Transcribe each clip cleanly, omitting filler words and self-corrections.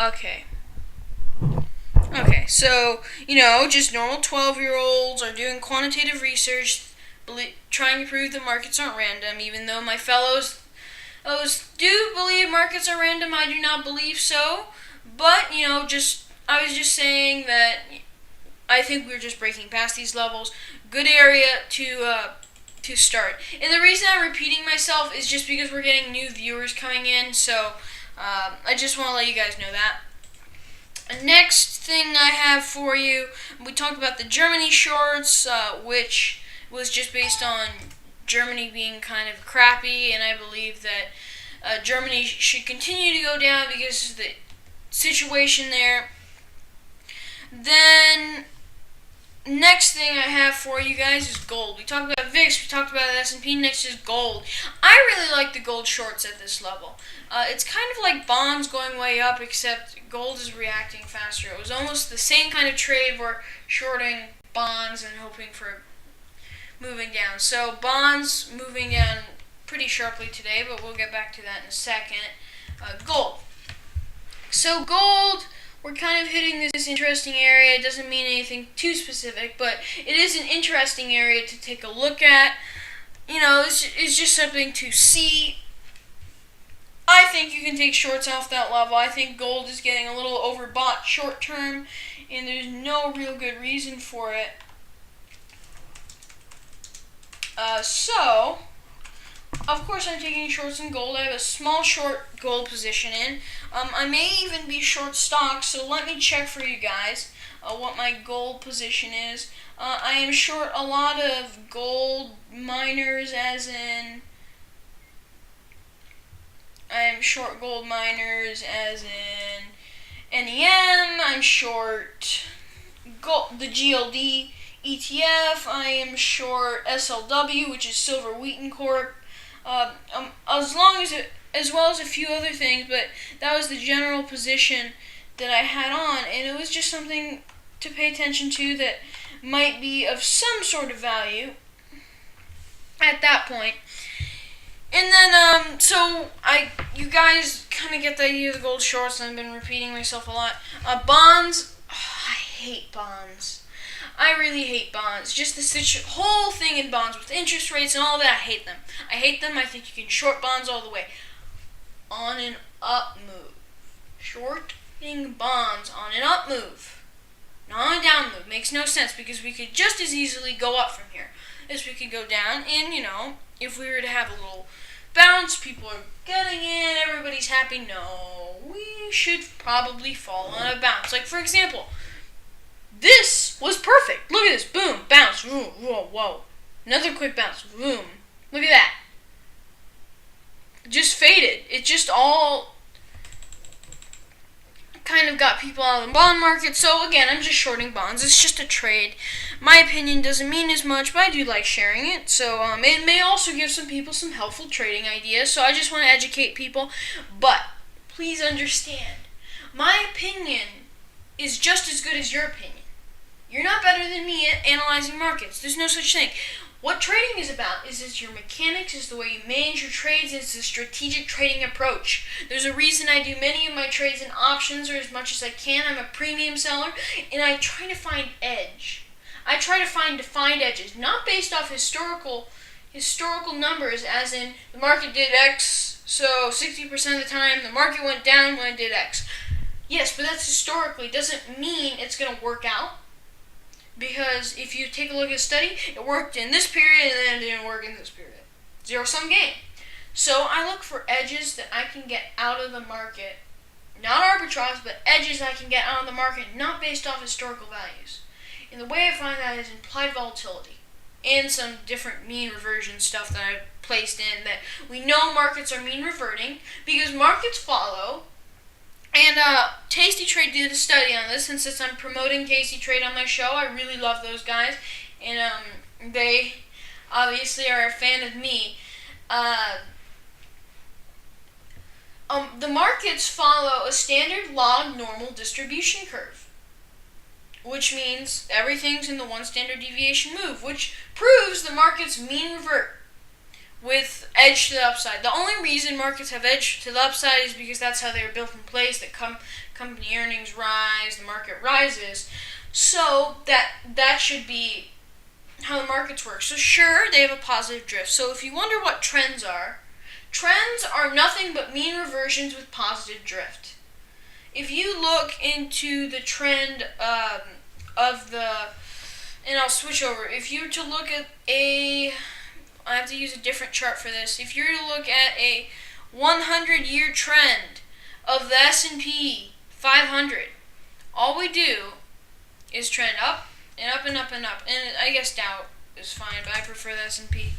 Okay. Okay, so, just normal 12-year-olds are doing quantitative research, trying to prove that markets aren't random, even though my fellows do believe markets are random. I do not believe so. But, I was just saying that I think we're just breaking past these levels. Good area to start. And the reason I'm repeating myself is just because we're getting new viewers coming in, so I just want to let you guys know that. Next thing I have for you, we talked about the Germany shorts, which was just based on Germany being kind of crappy, and I believe that Germany should continue to go down because of the situation there. Then, next thing I have for you guys is gold. We talked about VIX, we talked about the S&P, next is gold. I really like the gold shorts at this level. It's kind of like bonds going way up, except gold is reacting faster. It was almost the same kind of trade where shorting bonds and hoping for moving down. So bonds moving down pretty sharply today, but we'll get back to that in a second. Gold. So gold, we're kind of hitting this interesting area. It doesn't mean anything too specific, but it is an interesting area to take a look at. It's just something to see. I think you can take shorts off that level. I think gold is getting a little overbought short term, and there's no real good reason for it. So, of course I'm taking shorts in gold. I have a small short gold position in. I may even be short stocks, so let me check for you guys what my gold position is. I am short a lot of gold miners, as in I'm short gold miners as in NEM. I'm short the GLD ETF. I am short SLW, which is Silver Wheaton Corp. As well as a few other things, but that was the general position that I had on, and it was just something to pay attention to that might be of some sort of value at that point. And then, you guys kind of get the idea of the gold shorts, and I've been repeating myself a lot. Bonds, I hate bonds. I really hate bonds. Just the whole thing in bonds with interest rates and all that, I hate them. I think you can short bonds all the way. On an up move. Shorting bonds on an up move. Not on a down move. Makes no sense, because we could just as easily go up from here as we could go down. And, if we were to have a little bounce, people are getting in, everybody's happy. No, we should probably fall on a bounce. Like, for example, this was perfect. Look at this. Boom. Bounce. Whoa, whoa, whoa. Another quick bounce. Boom. Look at that. Just faded. It just all kind of got people out of the bond market. So again, I'm just shorting bonds. It's just a trade. My opinion doesn't mean as much, but I do like sharing it. So it may also give some people some helpful trading ideas. So I just want to educate people. But please understand, my opinion is just as good as your opinion. You're not better than me at analyzing markets. There's no such thing. What trading is about is your mechanics, is the way you manage your trades, it's a strategic trading approach. There's a reason I do many of my trades in options, or as much as I can. I'm a premium seller, and I try to find edge. I try to find defined edges, not based off historical numbers, as in the market did X, so 60% of the time the market went down when it did X. Yes, but that's historically. Doesn't mean it's going to work out. Because if you take a look at a study, it worked in this period and then it didn't work in this period. Zero-sum game. So I look for edges that I can get out of the market. Not arbitrage, but edges I can get out of the market, not based off historical values. And the way I find that is implied volatility. And some different mean reversion stuff that I've placed in, that we know markets are mean reverting because markets follow. And Tasty Trade did a study on this, and since I'm promoting Tasty Trade on my show, I really love those guys, and they obviously are a fan of me. The markets follow a standard log normal distribution curve, which means everything's in the one standard deviation move, which proves the markets mean revert with edge to the upside. The only reason markets have edge to the upside is because that's how they were built in place, that come company earnings rise, the market rises. So that should be how the markets work. So sure, they have a positive drift. So if you wonder what trends are nothing but mean reversions with positive drift. If you look into the trend of the, and I'll switch over. If you were to look at I have to use a different chart for this. If you were to look at a 100-year trend of the S&P 500, all we do is trend up and up and up and up. And I guess Dow is fine, but I prefer the S&P.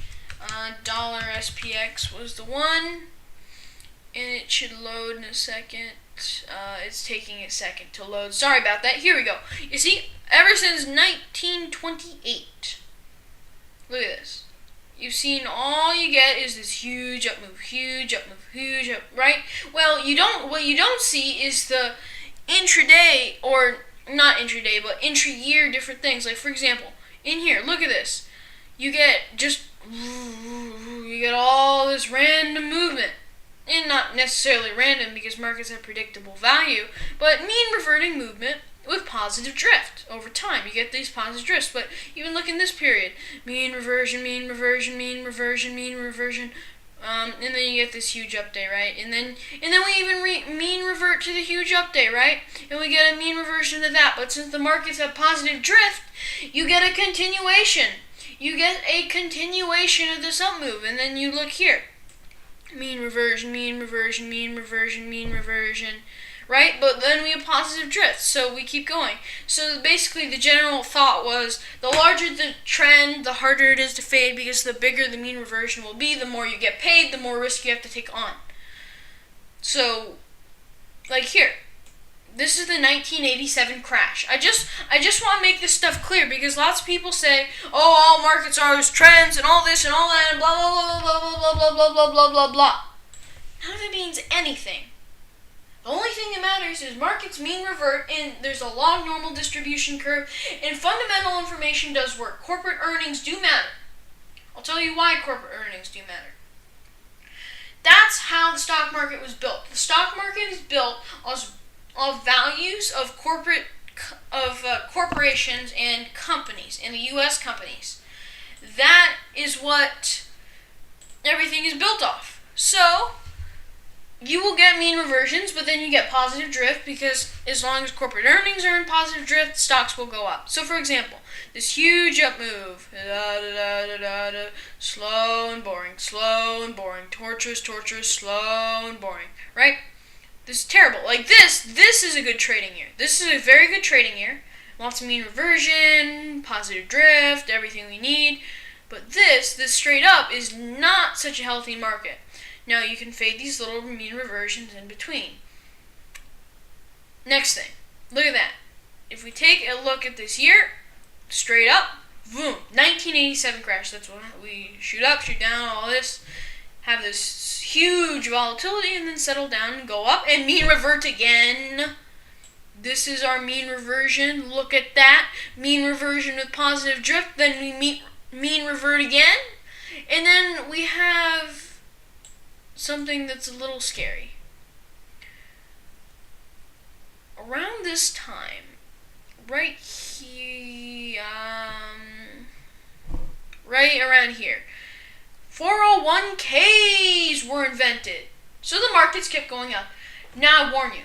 Dollar SPX was the one, and it should load in a second. It's taking a second to load. Sorry about that. Here we go. You see, ever since 1928, look at this. You've seen all you get is this huge up move, huge up move, huge up, right? Well, what you don't see is the intraday, or not intraday, but intra-year different things. Like, for example, in here, look at this. You get all this random movement. And not necessarily random because markets have predictable value, but mean reverting movement with positive drift over time. You get these positive drifts, but even look in this period. Mean reversion, mean reversion, mean reversion, mean reversion. And then you get this huge update, right? And then we even mean revert to the huge update, right? And we get a mean reversion to that. But since the markets have positive drift, you get a continuation. You get a continuation of this up move. And then you look here. Mean reversion, mean reversion, mean reversion, mean reversion, right? But then we have positive drift, so we keep going. So basically the general thought was the larger the trend, the harder it is to fade, because the bigger the mean reversion will be, the more you get paid, the more risk you have to take on. So, like here, this is the 1987 crash. I just want to make this stuff clear, because lots of people say, oh, all markets are as trends and all this and all that and blah blah blah blah blah blah blah blah blah blah blah blah. None of it means anything. The only thing that matters is markets mean revert, and there's a log normal distribution curve, and fundamental information does work. Corporate earnings do matter. I'll tell you why corporate earnings do matter. That's how the stock market was built. The stock market is built of values of corporations and companies, and the U.S. companies. That is what everything is built off. So you will get mean reversions, but then you get positive drift, because as long as corporate earnings are in positive drift, stocks will go up. So for example, this huge up move, slow and boring, torturous, slow and boring, right? This is terrible. Like this is a good trading year. This is a very good trading year. Lots of mean reversion, positive drift, everything we need. But this straight up is not such a healthy market. Now you can fade these little mean reversions in between. Next thing, look at that. If we take a look at this year, straight up, boom, 1987 crash. That's what we shoot up, shoot down, all this. Have this huge volatility and then settle down and go up and mean revert again. This is our mean reversion. Look at that. Mean reversion with positive drift. Then we mean revert again. And then we have something that's a little scary. Around this time, right here, right around here, 401ks were invented. So the markets kept going up. Now I warn you,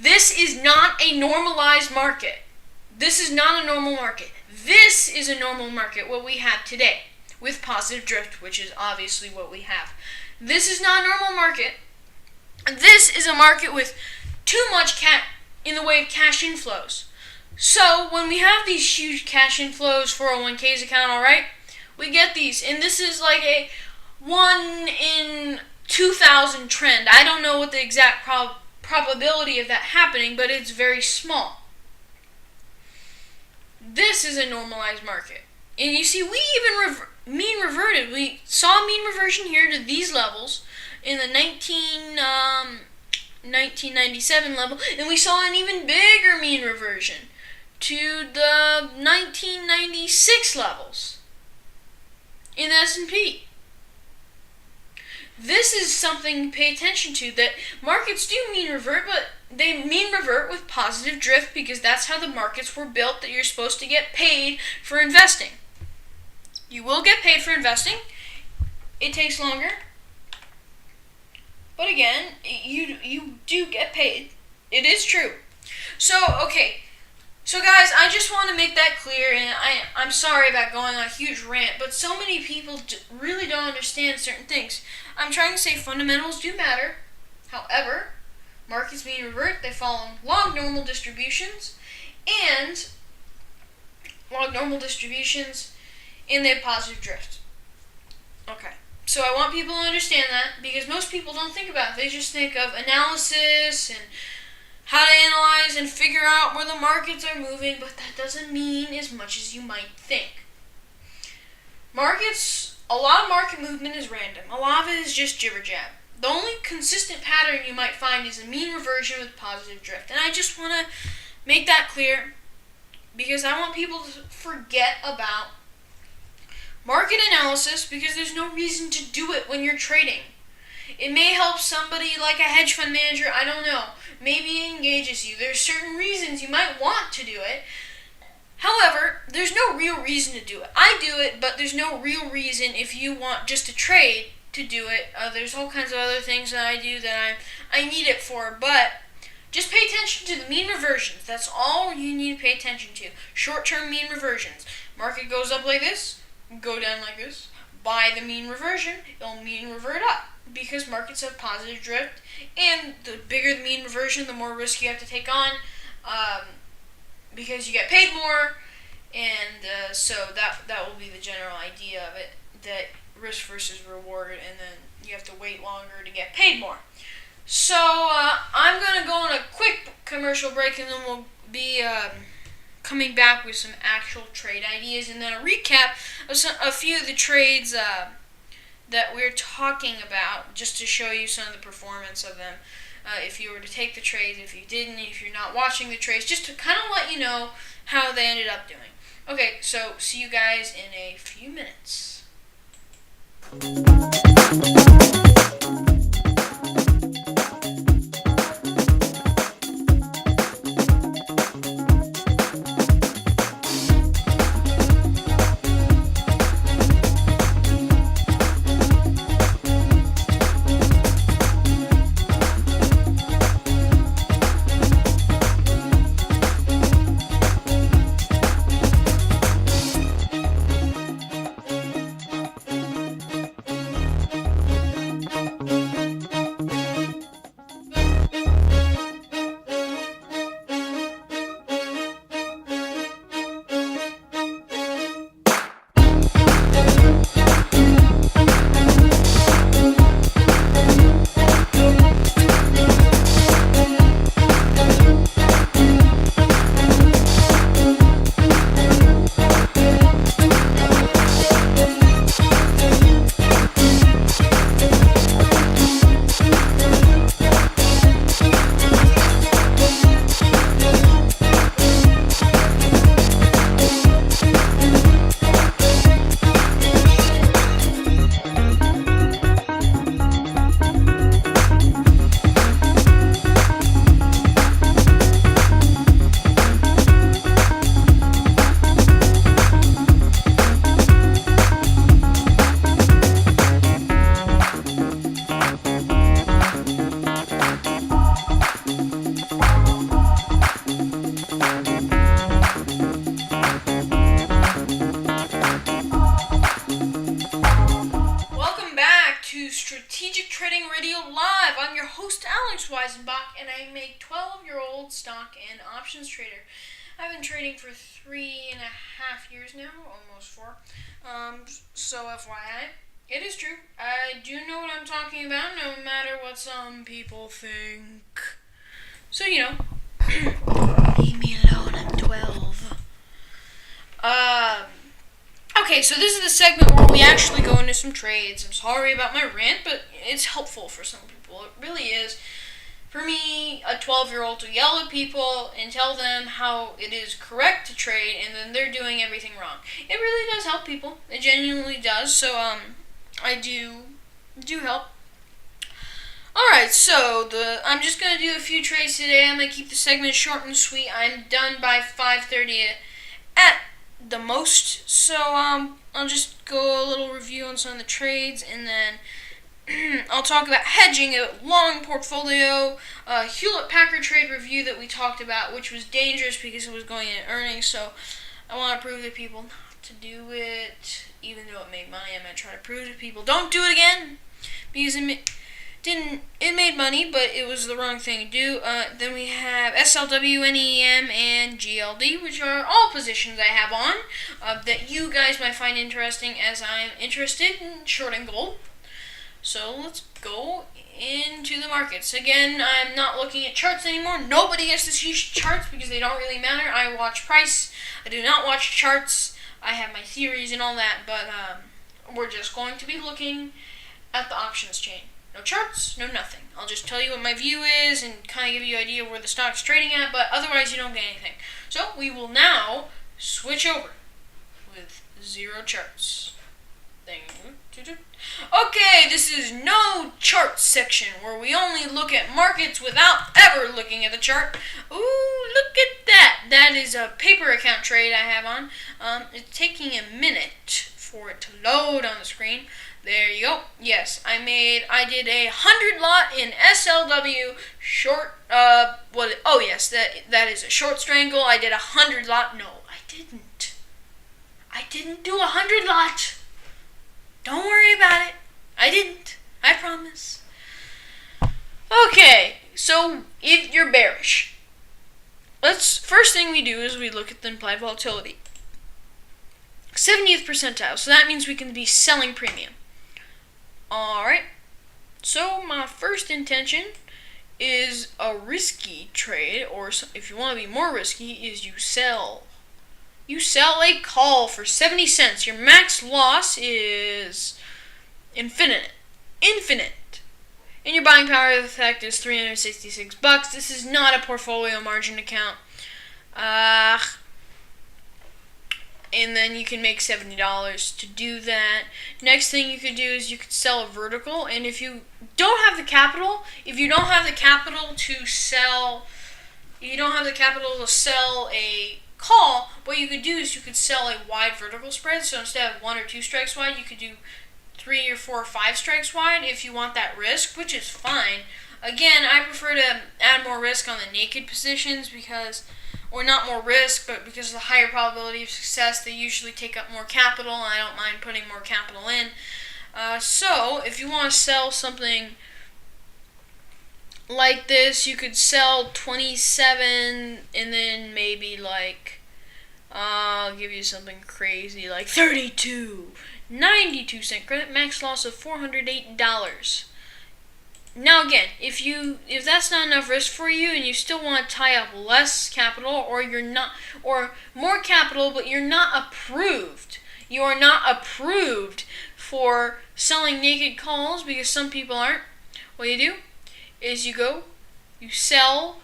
this is not a normalized market. This is not a normal market. This is a normal market, what we have today, with positive drift, which is obviously what we have. This is not a normal market. This is a market with too much in the way of cash inflows. So when we have these huge cash inflows, 401ks account, all right, we get these, and this is like a 1 in 2,000 trend. I don't know what the exact probability of that happening, but it's very small. This is a normalized market. And you see, we even mean reverted. We saw mean reversion here to these levels in the 1997 level, and we saw an even bigger mean reversion to the 1996 levels in the S&P. This is something to pay attention to, that markets do mean revert, but they mean revert with positive drift because that's how the markets were built, that you're supposed to get paid for investing. You will get paid for investing. It takes longer. But again, you do get paid. It is true. So, okay. So guys, I just want to make that clear, and I'm sorry about going on a huge rant, but so many people really don't understand certain things. I'm trying to say fundamentals do matter. However, markets mean revert. They follow log normal distributions, and they have positive drift. Okay. So I want people to understand that, because most people don't think about it. They just think of analysis and how to analyze and figure out where the markets are moving, but that doesn't mean as much as you might think. A lot of market movement is random. A lot of it is just jibber jab. The only consistent pattern you might find is a mean reversion with positive drift. And I just want to make that clear, because I want people to forget about market analysis, because there's no reason to do it when you're trading. It may help somebody like a hedge fund manager, I don't know. Maybe it engages you. There's certain reasons you might want to do it. However, there's no real reason to do it. I do it, but there's no real reason if you want just to trade to do it. There's all kinds of other things that I do that I need it for, but just pay attention to the mean reversions. That's all you need to pay attention to. Short-term mean reversions. Market goes up like this, go down like this. Buy the mean reversion, it'll mean revert up, because markets have positive drift, and the bigger the mean reversion, the more risk you have to take on, because you get paid more, and so that will be the general idea of it, that risk versus reward, and then you have to wait longer to get paid more. So I'm going to go on a quick commercial break, and then we'll be coming back with some actual trade ideas, and then a recap of a few of the trades that we're talking about, just to show you some of the performance of them. If you were to take the trades, if you didn't, if you're not watching the trades, just to kind of let you know how they ended up doing. Okay, so see you guys in a few minutes. Strategic Trading Radio Live. I'm your host, Alex Weisenbach, and I'm a 12-year-old stock and options trader. I've been trading for 3.5 years now, almost 4. So FYI, it is true. I do know what I'm talking about, no matter what some people think. So, leave me alone, I'm 12. Okay, so this is the segment where we actually go into some trades. I'm sorry about my rant, but it's helpful for some people. It really is. For me, a 12-year-old, to yell at people and tell them how it is correct to trade, and then they're doing everything wrong. It really does help people. It genuinely does. So, I do help. Alright, so I'm just gonna do a few trades today. I'm gonna keep the segment short and sweet. I'm done by 5:30 at the most. So I'll just go a little review on some of the trades, and then I'll talk about hedging a long portfolio, Hewlett Packard trade review that we talked about, which was dangerous because it was going in earnings. So I want to prove to people not to do it, even though it made money. I'm gonna try to prove to people don't do it again because it made money, but it was the wrong thing to do. Then we have SLW, NEM, and GLD, which are all positions I have on that you guys might find interesting, as I am interested in shorting gold. So let's go into the markets. Again, I'm not looking at charts anymore. Nobody gets to see charts because they don't really matter. I watch price. I do not watch charts. I have my theories and all that, but we're just going to be looking at the options chain. No charts, no nothing. I'll just tell you what my view is and kind of give you an idea where the stock's trading at, but otherwise you don't get anything. So we will now switch over with zero charts. Okay, this is no charts section where we only look at markets without ever looking at the chart. Ooh, look at that. That is a paper account trade I have on. It's taking a minute for it to load on the screen. There you go. Yes, I did a 100 lot in SLW short, yes, that is a short strangle. I did a 100 lot. No, I didn't. I didn't do a 100 lot. Don't worry about it. I didn't. I promise. Okay, so if you're bearish, first thing we do is we look at the implied volatility. 70th percentile, so that means we can be selling premium. Alright, so my first intention is a risky trade, or if you want to be more risky, is you sell. You sell a call for 70 cents. Your max loss is infinite. And your buying power effect is $366. This is not a portfolio margin account. And then you can make $70 to do that. Next thing you could do is you could sell a vertical, and if you don't have the capital, to sell a call, what you could do is you could sell a wide vertical spread. So instead of 1 or 2 strikes wide, you could do 3 or 4 or 5 strikes wide if you want that risk, which is fine. Again, I prefer to add more risk on the naked positions or not more risk, but because of the higher probability of success, they usually take up more capital, and I don't mind putting more capital in. So, if you want to sell something like this, you could sell 27, and then maybe I'll give you something crazy, like 32, 92 cent credit, max loss of $408. Now again, if that's not enough risk for you and you still want to tie up less capital, or more capital, but you're not approved. You are not approved for selling naked calls because some people aren't. What you do is you sell,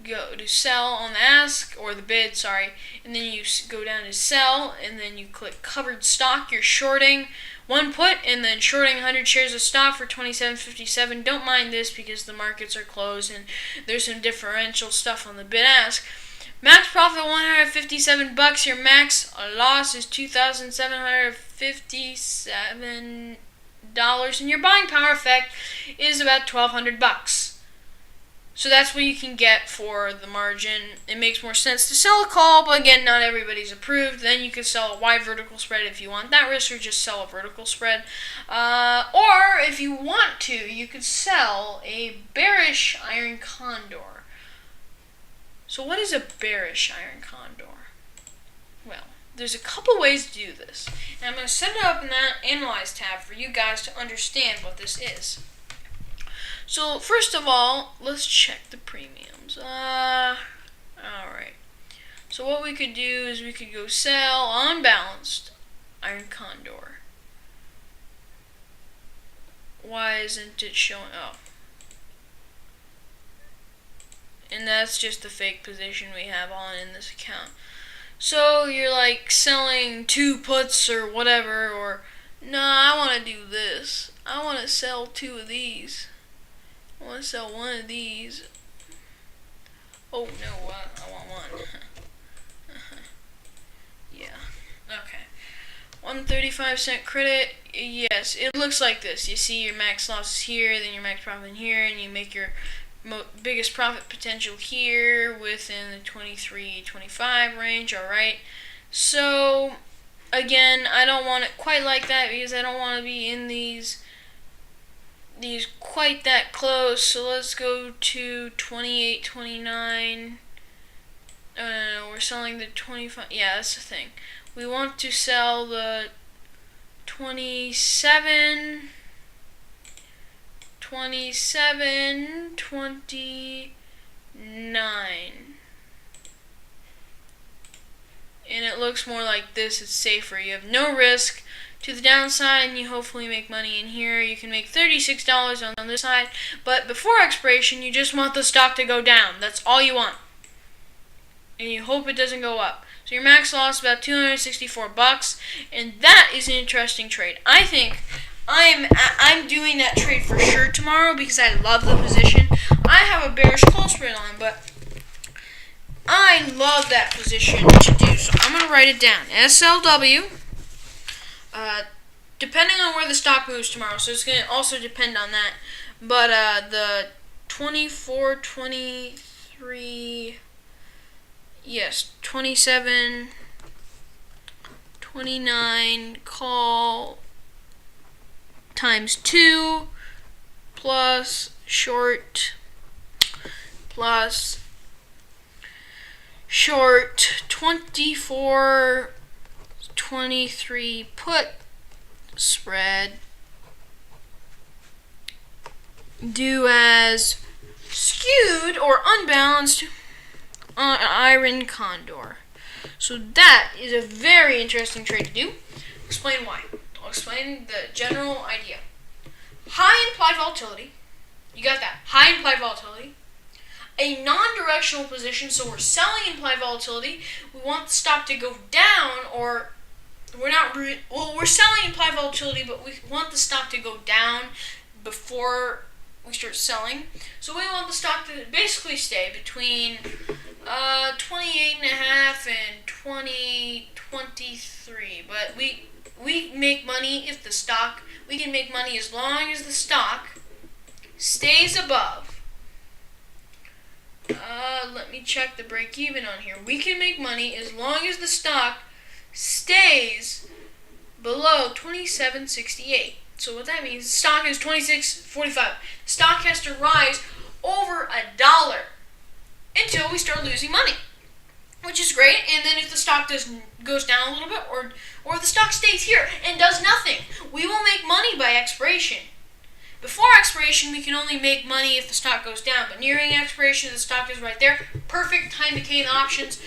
go to sell on the ask or the bid, and then you go down to sell, and then you click covered stock. You're shorting one put and then shorting 100 shares of stock for $27.57. Don't mind this because the markets are closed and there's some differential stuff on the bid ask. Max profit $157. Your max loss is $2,757, and your buying power effect is about $1,200. So that's what you can get for the margin. It makes more sense to sell a call, but again, not everybody's approved. Then you can sell a wide vertical spread if you want that risk, or just sell a vertical spread. Or if you want to, you could sell a bearish iron condor. So what is a bearish iron condor? Well, there's a couple ways to do this. And I'm going to set it up in that Analyze tab for you guys to understand what this is. So, first of all, let's check the premiums. Alright. So what we could do is we could go sell unbalanced iron condor. Why isn't it showing up? And that's just the fake position we have on in this account. So you're selling 2 puts or whatever, or No, I want to do this. I want to sell 2 of these. I want to sell 1 of these. Oh no, I want 1. Yeah. Okay. 135-cent credit. Yes, it looks like this. You see your max loss is here, then your max profit in here, and you make your biggest profit potential here within the 23-25 range. All right. So again, I don't want it quite like that because I don't want to be in these quite that close. So let's go to 28-29. No, we're selling the 25. Yeah, that's the thing. We want to sell the 29, and it looks more like this. It's safer. You have no risk to the downside, and you hopefully make money in here. You can make $36 on this side, but before expiration, you just want the stock to go down. That's all you want, and you hope it doesn't go up. So your max loss is about $264, and that is an interesting trade. I think I'm doing that trade for sure tomorrow because I love the position. I have a bearish call spread on, but I love that position to do. So I'm going to write it down. SLW. Depending on where the stock moves tomorrow, so it's going to also depend on that. But the 24, 23, yes, 27, 29 call times 2 plus short 24, 23 put spread due as skewed or unbalanced on Iron Condor. So that is a very interesting trade to do. Explain why. I'll explain the general idea. High implied volatility. You got that. High implied volatility. A non-directional position, so we're selling implied volatility. We want the stock to go down, or we're selling implied volatility, but we want the stock to go down before we start selling. So we want the stock to basically stay between 28.5 and 20.23. But we make money if the stock. We can make money as long as the stock stays above. Let me check the break even on here. We can make money as long as the stock stays below 27.68. So what that means, the stock is 26.45. The stock has to rise over $1 until we start losing money, which is great. And then if the stock goes down a little bit, or the stock stays here and does nothing, we will make money by expiration. Before expiration, we can only make money if the stock goes down, but nearing expiration, the stock is right there. Perfect time decay in the options.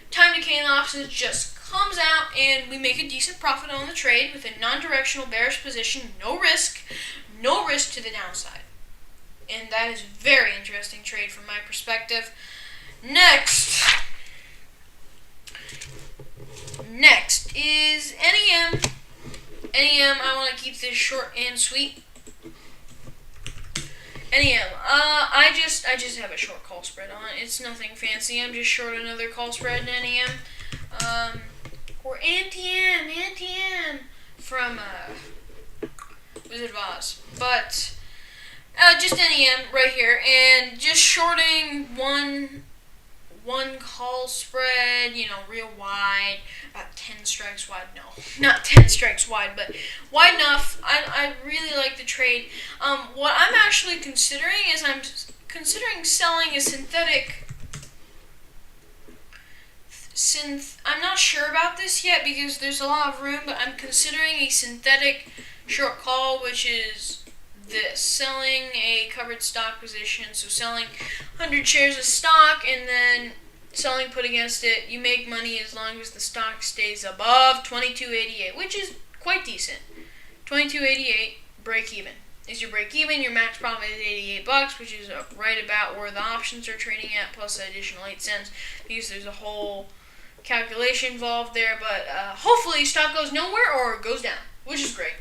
Time decay in the options just comes out, and we make a decent profit on the trade with a non-directional bearish position. No risk to the downside. And that is a very interesting trade from my perspective. Next is NEM. NEM, I want to keep this short and sweet. NEM, I just have a short call spread on it. It's nothing fancy. I'm just short another call spread in NEM. Or NTM from Wizard of Oz. But just NEM right here, and just shorting one call spread, real wide, about 10 strikes wide. No, not 10 strikes wide, but wide enough. I really like the trade. What I'm actually considering is I'm considering selling a synthetic. I'm not sure about this yet because there's a lot of room, but I'm considering a synthetic short call, which is this, selling a covered stock position. So selling 100 shares of stock and then selling put against it. You make money as long as the stock stays above 22.88, which is quite decent. 22.88 break even. Is your break even? Your max profit is $88, which is right about where the options are trading at, plus an additional 8 cents because there's a whole calculation involved there. But hopefully stock goes nowhere or goes down, which is great.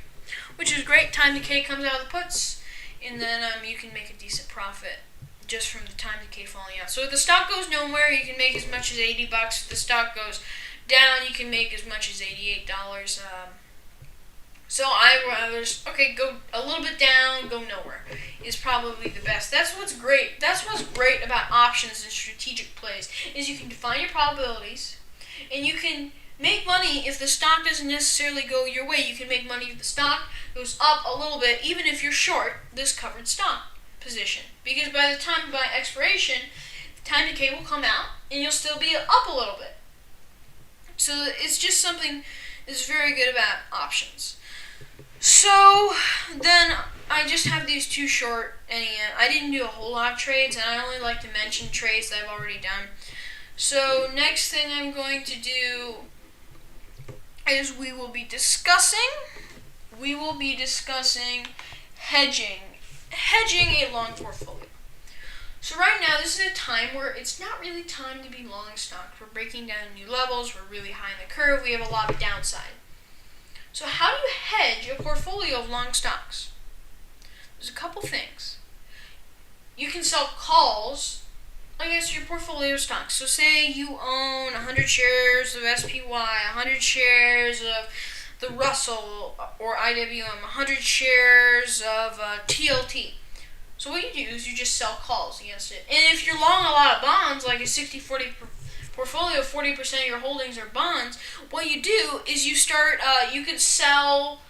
which is great. Time decay comes out of the puts, and then you can make a decent profit just from the time decay falling out. So if the stock goes nowhere, you can make as much as $80. If the stock goes down, you can make as much as $88. So I rather go a little bit down, go nowhere is probably the best. That's what's great. That's what's great about options and strategic plays is you can define your probabilities, and you can make money if the stock doesn't necessarily go your way. You can make money if the stock goes up a little bit, even if you're short this covered stock position. Because by the time by expiration, time decay will come out, and you'll still be up a little bit. So it's just something that's very good about options. So then I just have these two short, and I didn't do a whole lot of trades, and I only like to mention trades that I've already done. So next thing I'm going to do is we will be discussing hedging a long portfolio. So right now, this is a time where it's not really time to be long stocks. We're breaking down new levels. We're really high in the curve. We have a lot of downside. So how do you hedge a portfolio of long stocks? There's a couple things. You can sell calls against your portfolio stocks. So say you own 100 shares of SPY, 100 shares of the Russell or IWM, 100 shares of TLT. So what you do is you just sell calls against it. And if you're long a lot of bonds, like a 60-40 portfolio, 40% of your holdings are bonds, what you do is you start, you could sell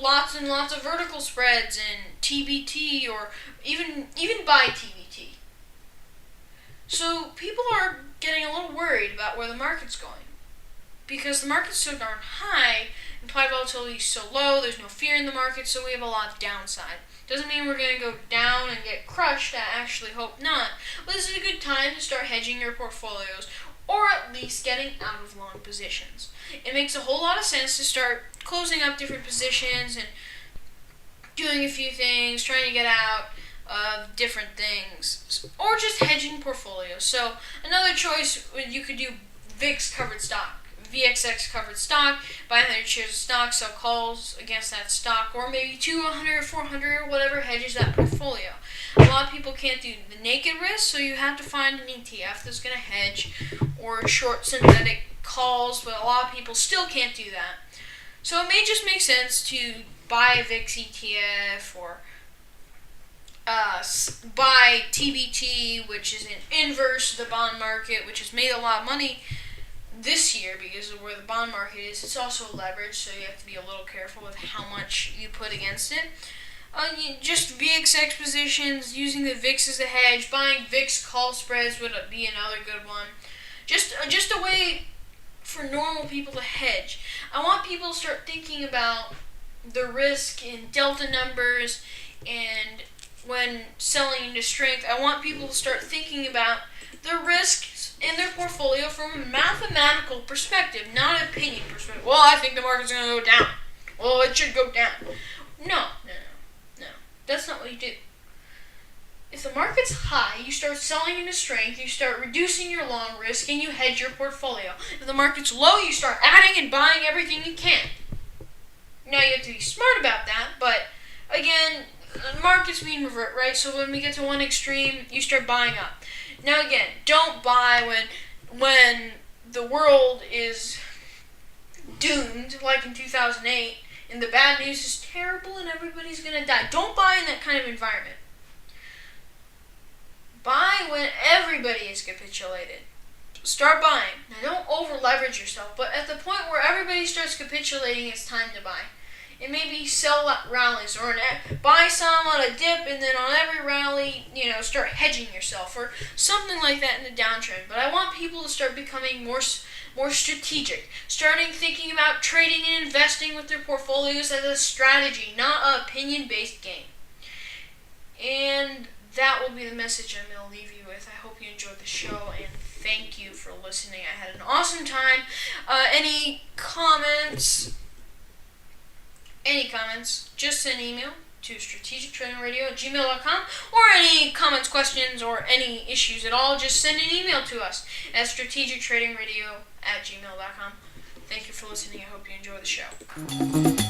lots and lots of vertical spreads and TBT, or even buy TBT. So people are getting a little worried about where the market's going. Because the market's so darn high, implied volatility is so low, there's no fear in the market, so we have a lot of downside. Doesn't mean we're going to go down and get crushed, I actually hope not. But this is a good time to start hedging your portfolios, or at least getting out of long positions. It makes a whole lot of sense to start closing up different positions and doing a few things, trying to get out of different things, or just hedging portfolios. So another choice, you could do VIX covered stock. VXX covered stock, buy 100 shares of stock, sell calls against that stock, or maybe 200 or 400 or whatever hedges that portfolio. A lot of people can't do the naked risk, so you have to find an ETF that's going to hedge or short synthetic calls, but a lot of people still can't do that. So it may just make sense to buy a VIX ETF or buy TBT, which is an inverse of the bond market, which has made a lot of money this year because of where the bond market is. It's also leveraged, so you have to be a little careful with how much you put against it. Just VXX positions, using the VIX as a hedge, buying VIX call spreads would be another good one. Just a way for normal people to hedge. I want people to start thinking about the risk in delta numbers, and when selling into strength, I want people to start thinking about the risks in their portfolio from a mathematical perspective, not an opinion perspective. Well, I think the market's going to go down. Well, it should go down. No. That's not what you do. If the market's high, you start selling into strength, you start reducing your long risk, and you hedge your portfolio. If the market's low, you start adding and buying everything you can. Now, you have to be smart about that, but again, markets mean revert, right? So when we get to one extreme, you start buying up. Now again, don't buy when the world is doomed, like in 2008, and the bad news is terrible and everybody's going to die. Don't buy in that kind of environment. Buy when everybody is capitulated. Start buying. Now don't over leverage yourself, but at the point where everybody starts capitulating, it's time to buy. It may be sell rallies, or buy some on a dip, and then on every rally, start hedging yourself, or something like that in the downtrend. But I want people to start becoming more strategic, starting thinking about trading and investing with their portfolios as a strategy, not an opinion-based game. And that will be the message I'm going to leave you with. I hope you enjoyed the show, and thank you for listening. I had an awesome time. Any comments, just send an email to strategictradingradio@gmail.com, or any comments, questions, or any issues at all, just send an email to us at strategictradingradio@gmail.com. Thank you for listening. I hope you enjoy the show.